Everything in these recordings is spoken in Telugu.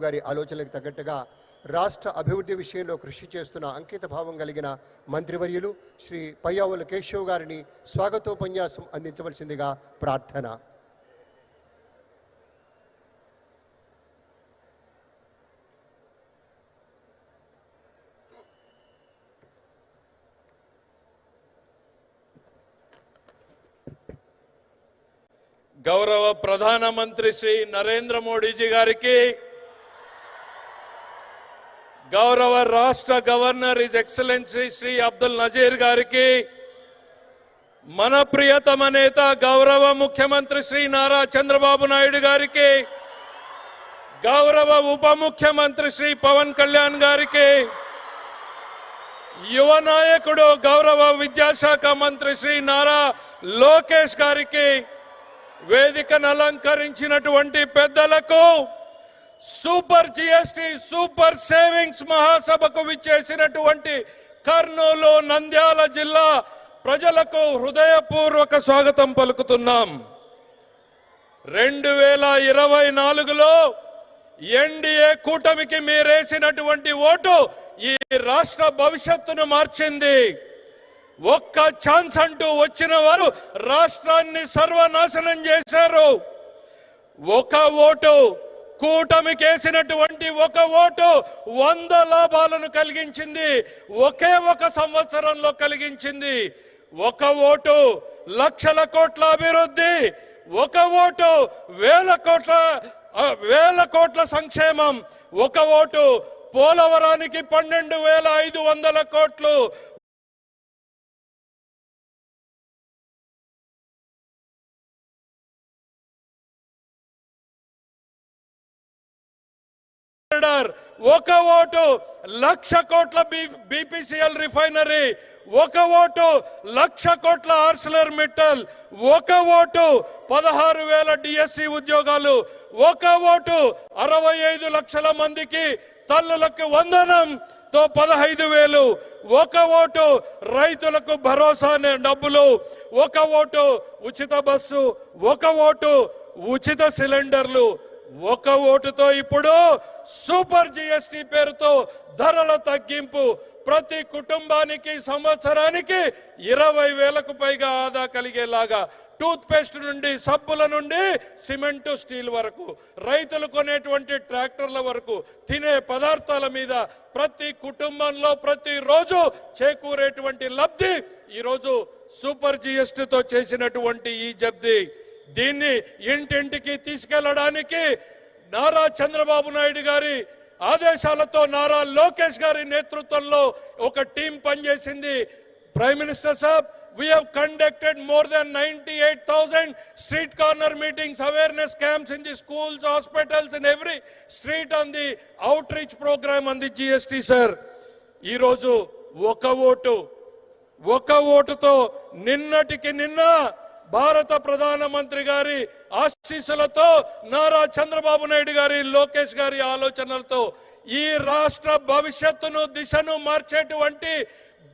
గారి ఆలోచనలకు తగ్గట్టుగా రాష్ట్ర అభివృద్ధి విషయంలో కృషి చేస్తున్న అంకిత భావం కలిగిన మంత్రివర్యులు శ్రీ పయ్యావుల కేశవ్ గారిని స్వాగతోపన్యాసం అందించవలసిందిగా ప్రార్థన. గౌరవ ప్రధానమంత్రి శ్రీ నరేంద్ర మోడీజీ గారికి, గౌరవ రాష్ట్ర governor his excellency Shri Abdul Nazeer గారికి, మన ప్రియతమ నేత గౌరవ ముఖ్యమంత్రి శ్రీ నారా చంద్రబాబు నాయుడు గారికి, గౌరవ ఉప ముఖ్యమంత్రి శ్రీ పవన్ కళ్యాణ్ గారికి, యువ నాయకుడు గౌరవ విద్యాశాఖ మంత్రి శ్రీ నారా లోకేష్ గారికి, వేదికను అలంకరించినటువంటి పెద్దలకు, సూపర్ జిఎస్టి సూపర్ సేవింగ్స్ మహాసభకు విచ్చేసినటువంటి కర్నూలు నంద్యాల జిల్లా ప్రజలకు హృదయపూర్వక స్వాగతం పలుకుతున్నాం. 2024లో ఎన్డీఏ కూటమికి మీరేసినటువంటి ఓటు ఈ రాష్ట్ర భవిష్యత్తును మార్చింది. ఒక్క ఛాన్స్ అంటూ వచ్చిన వారు రాష్ట్రాన్ని సర్వనాశనం చేశారు. ఒక ఓటు కూటమికి వేసినటువంటి ఒక ఓటు 100 లాభాలను కలిగించింది. ఒకే ఒక సంవత్సరంలో కలిగించింది. ఒక ఓటు లక్షల కోట్ల అభివృద్ధి, ఒక ఓటు వేల కోట్ల సంక్షేమం, ఒక ఓటు పోలవరానికి 12,500 కోట్లు, ఒక ఓటు 1,00,000 కోట్ల బీపీసీఎల్ రిఫైనరీ, ఒక ఓటు 1,00,000 కోట్ల ఆర్సిలర్ మిట్టల్, ఒక ఓటు 16,000 డిఎస్సి ఉద్యోగాలు, ఒక ఓటు 65 లక్షల మందికి తల్లులకు వందనంతో 15,000, ఒక ఓటు రైతులకు భరోసా డబ్బులు, ఒక ఓటు ఉచిత బస్సు, ఒక ఓటు ఉచిత సిలిండర్లు, ఒక ఓటుతో ఇప్పుడు సూపర్ జిఎస్టి పేరుతో ధరల తగ్గింపు, ప్రతి కుటుంబానికి సంవత్సరానికి 20,000కు పైగా ఆదా కలిగేలాగా, టూత్ పేస్ట్ నుండి సబ్బుల నుండి సిమెంటు స్టీల్ వరకు, రైతులు కొనేటువంటి ట్రాక్టర్ల వరకు, తినే పదార్థాల మీద ప్రతి కుటుంబంలో ప్రతిరోజు చేకూరేటువంటి లబ్ధి ఈరోజు సూపర్ జిఎస్టితో చేసినటువంటి ఈ జబ్ది. దీన్ని ఇంటింటికి తీసుకెళ్లడానికి నారా చంద్రబాబు నాయుడు గారి ఆదేశాలతో నారా లోకేష్ గారి నేతృత్వంలో ఒక టీం పనిచేసింది. Prime minister Saab, we have conducted more than 98,000 street corner meetings, awareness camps in the schools, hospitals, in every street on the outreach program on the GST, sir. ఈ రోజు ఒక ఓటుతో నిన్నటికి నిన్న భారత ప్రధానమంత్రి గారి ఆశీస్సులతో, నారా చంద్రబాబు నాయుడు గారి, లోకేష్ గారి ఆలోచనలతో ఈ రాష్ట్ర భవిష్యత్తును దిశను మార్చేటువంటి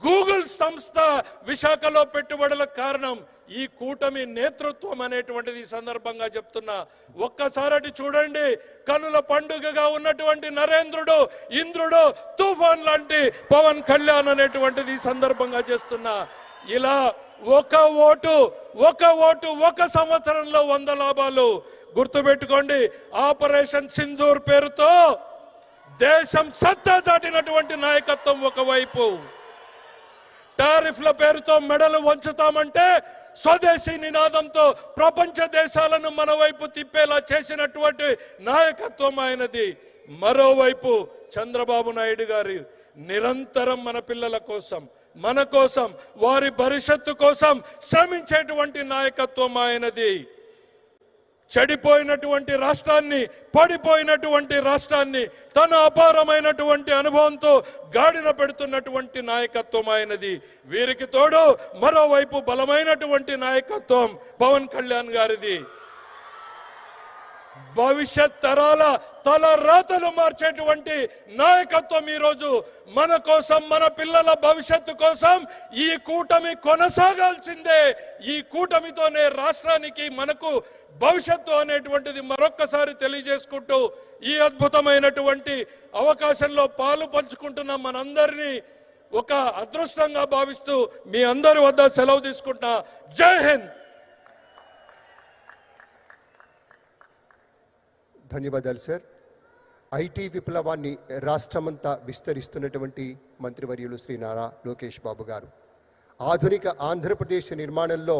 గూగుల్ సంస్థ విశాఖలో పెట్టుబడులకు కారణం ఈ కూటమి నేతృత్వం అనేటువంటిది ఈ సందర్భంగా చెప్తున్నా. ఒక్కసారి చూడండి, కనుల పండుగగా ఉన్నటువంటి నరేంద్రుడు, ఇంద్రుడు, తుఫాన్ లాంటి పవన్ కళ్యాణ్ అనేటువంటిది ఈ సందర్భంగా చేస్తున్నా. ఇలా ఒక ఓటు ఒక సంవత్సరంలో 100 లాభాలు. గుర్తుపెట్టుకోండి, ఆపరేషన్ సింధూర్ పేరుతో దేశం సత్తా చాటినటువంటి నాయకత్వం ఒకవైపు, టారిఫ్ల పేరుతో మెడలు వంచుతామంటే స్వదేశీ నినాదంతో ప్రపంచ దేశాలను మన వైపు తిప్పేలా చేసినటువంటి నాయకత్వం ఆయనది. మరోవైపు చంద్రబాబు నాయుడు గారి నిరంతరం మన పిల్లల కోసం, మన కోసం, వారి భవిష్యత్తు కోసం శ్రమించేటువంటి నాయకత్వం ఆయనది. చెడిపోయినటువంటి రాష్ట్రాన్ని, పడిపోయినటువంటి రాష్ట్రాన్ని తన అపారమైనటువంటి అనుభవంతో గాడిన పెడుతున్నటువంటి నాయకత్వం ఆయనది. వీరికి తోడు మరోవైపు బలమైనటువంటి నాయకత్వం పవన్ కళ్యాణ్ గారిది. భవిష్యత్ తరాల తల రాతలు మార్చేటువంటి నాయకత్వం ఈరోజు మన కోసం, మన పిల్లల భవిష్యత్తు కోసం ఈ కూటమి కొనసాగాల్సిందే. ఈ కూటమితోనే రాష్ట్రానికి, మనకు భవిష్యత్తు అనేటువంటిది మరొక్కసారి తెలియజేసుకుంటూ ఈ అద్భుతమైనటువంటి అవకాశంలో పాలు పంచుకుంటున్న మనందరినీ ఒక అదృష్టంగా భావిస్తూ మీ అందరి వద్ద సెలవు తీసుకుంటా. జై హింద్. ధన్యవాదాలు సార్. ఐటీ విప్లవాన్ని రాష్ట్రమంతా విస్తరిస్తున్నటువంటి మంత్రివర్యులు శ్రీ నారా లోకేష్ బాబు గారు ఆధునిక ఆంధ్రప్రదేశ్ నిర్మాణంలో